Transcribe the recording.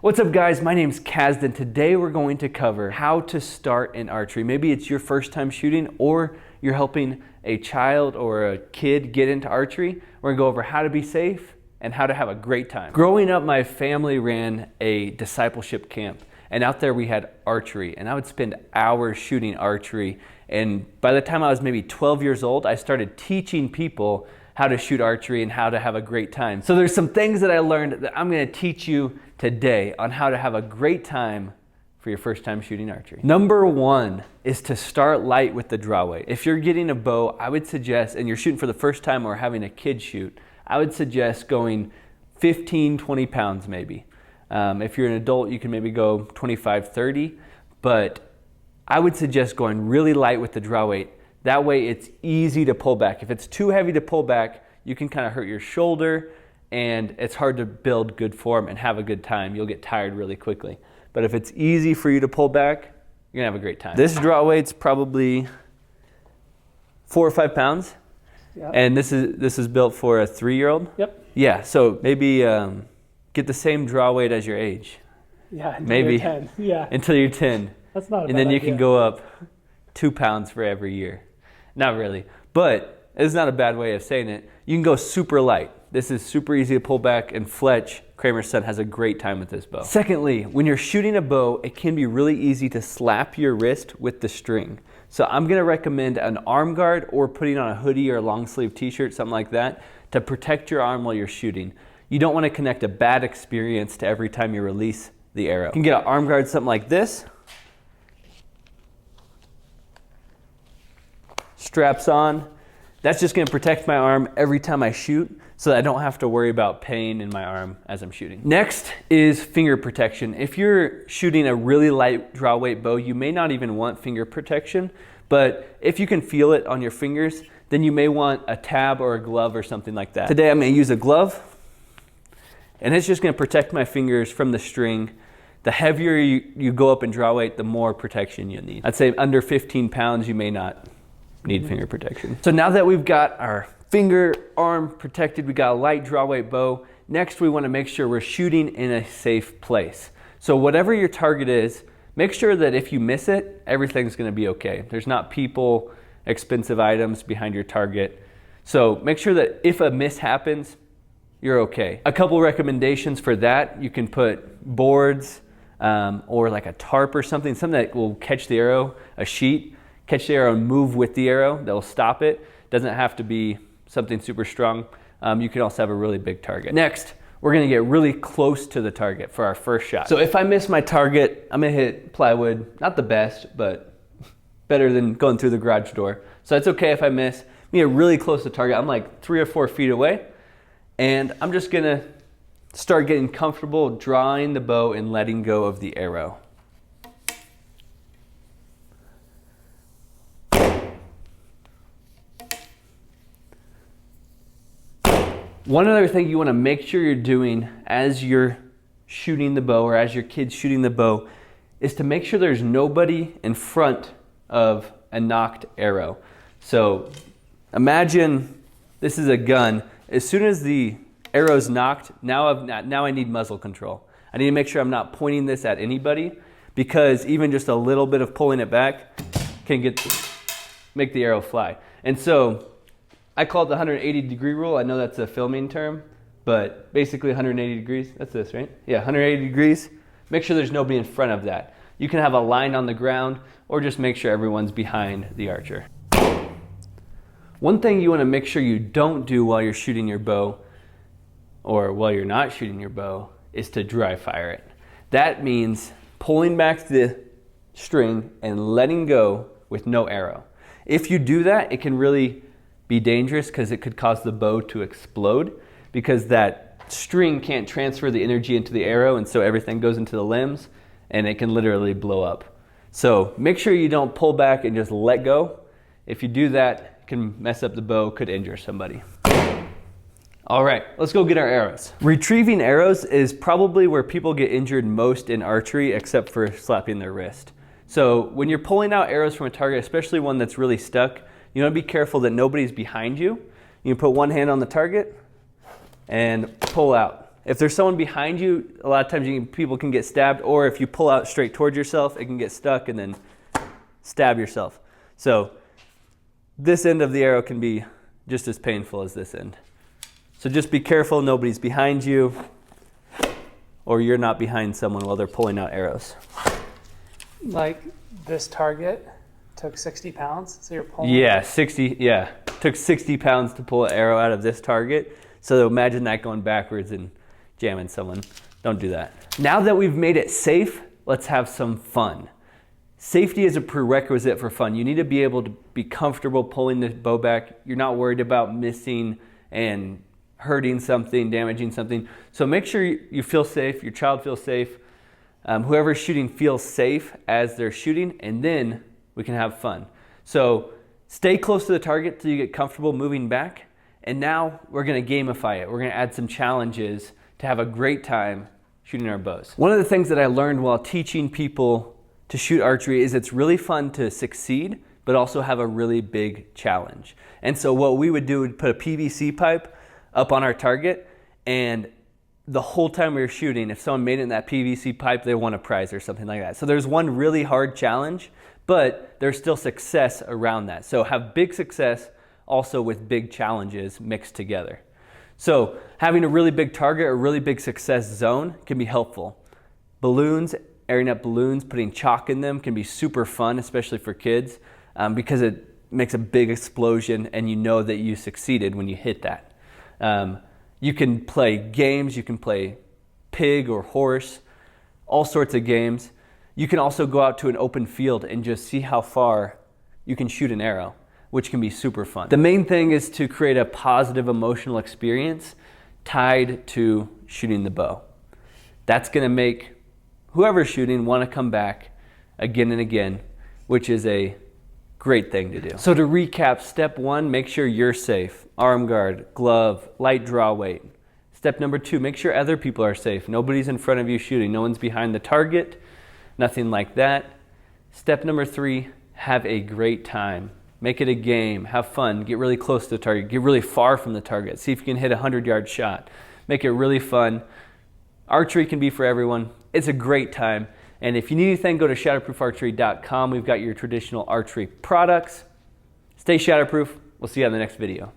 What's up guys, my name's Kaz, and today we're going to cover how to start in archery. Maybe it's your first time shooting or you're helping a child or a kid get into archery. We're gonna go over how to be safe and how to have a great time. Growing up, my family ran a discipleship camp, and out there we had archery, and I would spend hours shooting archery. And by the time I was maybe 12 years old, I started teaching people how to shoot archery and how to have a great time. So there's some things that I learned that I'm gonna teach you today on how to have a great time for your first time shooting archery. Number one is to start light with the draw weight. If you're getting a bow, I would suggest, and you're shooting for the first time or having a kid shoot, I would suggest going 15, 20 pounds maybe. If you're an adult, you can maybe go 25, 30, but I would suggest going really light with the draw weight. That way it's easy to pull back. If it's too heavy to pull back, you can kind of hurt your shoulder and it's hard to build good form and have a good time. You'll get tired really quickly. But if it's easy for you to pull back, you're gonna have a great time. This draw weight's probably 4 or 5 pounds. Yep. And this is built for a 3-year-old? Yep. Yeah, so maybe get the same draw weight as your age. Yeah, until maybe you're 10. Yeah. Until you're 10. That's not a bad And then you idea. can go up 2 pounds for every year. Not really, but it's not a bad way of saying it. You can go super light. This is super easy to pull back, and Fletch, Kramer's son, has a great time with this bow. Secondly, when you're shooting a bow, it can be really easy to slap your wrist with the string. So I'm gonna recommend an arm guard or putting on a hoodie or a long sleeve t-shirt, something like that, to protect your arm while you're shooting. You don't wanna connect a bad experience to every time you release the arrow. You can get an arm guard, something like this. Straps on. That's just gonna protect my arm every time I shoot so that I don't have to worry about pain in my arm as I'm shooting. Next is finger protection. If you're shooting a really light draw weight bow, you may not even want finger protection, but if you can feel it on your fingers, then you may want a tab or a glove or something like that. Today I'm gonna use a glove, and it's just gonna protect my fingers from the string. The heavier you go up in draw weight, the more protection you need. I'd say under 15 pounds, you may not need finger protection. So now that we've got our finger, arm protected, we got a light draw weight bow, next we wanna make sure we're shooting in a safe place. So whatever your target is, make sure that if you miss it, everything's gonna be okay. There's not people, expensive items behind your target. So make sure that if a miss happens, you're okay. A couple recommendations for that, you can put boards or like a tarp or something that will catch the arrow, a sheet, catch the arrow and move with the arrow. That'll stop it. Doesn't have to be something super strong. You can also have a really big target. Next, we're gonna get really close to the target for our first shot. So if I miss my target, I'm gonna hit plywood. Not the best, but better than going through the garage door. So it's okay if I miss. I'm gonna get really close to the target. I'm like 3 or 4 feet away. And I'm just gonna start getting comfortable drawing the bow and letting go of the arrow. One other thing you want to make sure you're doing as you're shooting the bow or as your kid's shooting the bow is to make sure there's nobody in front of a knocked arrow. So imagine this is a gun. As soon as the arrow's knocked, now I need muzzle control. I need to make sure I'm not pointing this at anybody, because even just a little bit of pulling it back can make the arrow fly. And so I call it the 180-degree rule. I know that's a filming term, but basically 180 degrees, that's this, right? Yeah, 180 degrees. Make sure there's nobody in front of that. You can have a line on the ground or just make sure everyone's behind the archer. One thing you want to make sure you don't do while you're shooting your bow or while you're not shooting your bow is to dry fire it. That means pulling back the string and letting go with no arrow. If you do that, it can really be dangerous because it could cause the bow to explode, because that string can't transfer the energy into the arrow, and so everything goes into the limbs and it can literally blow up. So make sure you don't pull back and just let go. If you do that, it can mess up the bow, could injure somebody. All right, let's go get our arrows. Retrieving arrows is probably where people get injured most in archery, except for slapping their wrist. So when you're pulling out arrows from a target, especially one that's really stuck, you want to be careful that nobody's behind you. You can put one hand on the target and pull out. If there's someone behind you, a lot of times people can get stabbed, or if you pull out straight towards yourself, it can get stuck and then stab yourself. So this end of the arrow can be just as painful as this end. So just be careful nobody's behind you, or you're not behind someone while they're pulling out arrows. Like this target took 60 pounds, so you're pulling? Yeah, 60, yeah. Took 60 pounds to pull an arrow out of this target. So imagine that going backwards and jamming someone. Don't do that. Now that we've made it safe, let's have some fun. Safety is a prerequisite for fun. You need to be able to be comfortable pulling the bow back. You're not worried about missing and hurting something, damaging something. So make sure you feel safe, your child feels safe, whoever's shooting feels safe as they're shooting, and then we can have fun. So stay close to the target till you get comfortable moving back. And now we're gonna gamify it. We're gonna add some challenges to have a great time shooting our bows. One of the things that I learned while teaching people to shoot archery is it's really fun to succeed, but also have a really big challenge. And so what we would do would put a PVC pipe up on our target, and the whole time we were shooting, if someone made it in that PVC pipe, they won a prize or something like that. So there's one really hard challenge, but there's still success around that. So have big success also with big challenges mixed together. So having a really big target or really big success zone can be helpful. Balloons, airing up balloons, putting chalk in them can be super fun, especially for kids, because it makes a big explosion and you know that you succeeded when you hit that. You can play games, you can play pig or horse, all sorts of games. You can also go out to an open field and just see how far you can shoot an arrow, which can be super fun. The main thing is to create a positive emotional experience tied to shooting the bow. That's gonna make whoever's shooting want to come back again and again, which is a great thing to do. So to recap, step 1, make sure you're safe. Arm guard, glove, light draw weight. Step number 2, make sure other people are safe. Nobody's in front of you shooting. No one's behind the target, nothing like that. Step number 3, have a great time. Make it a game, have fun, get really close to the target, get really far from the target. See if you can hit a 100-yard shot. Make it really fun. Archery can be for everyone. It's a great time. And if you need anything, go to shatterproofarchery.com. We've got your traditional archery products. Stay shatterproof. We'll see you on the next video.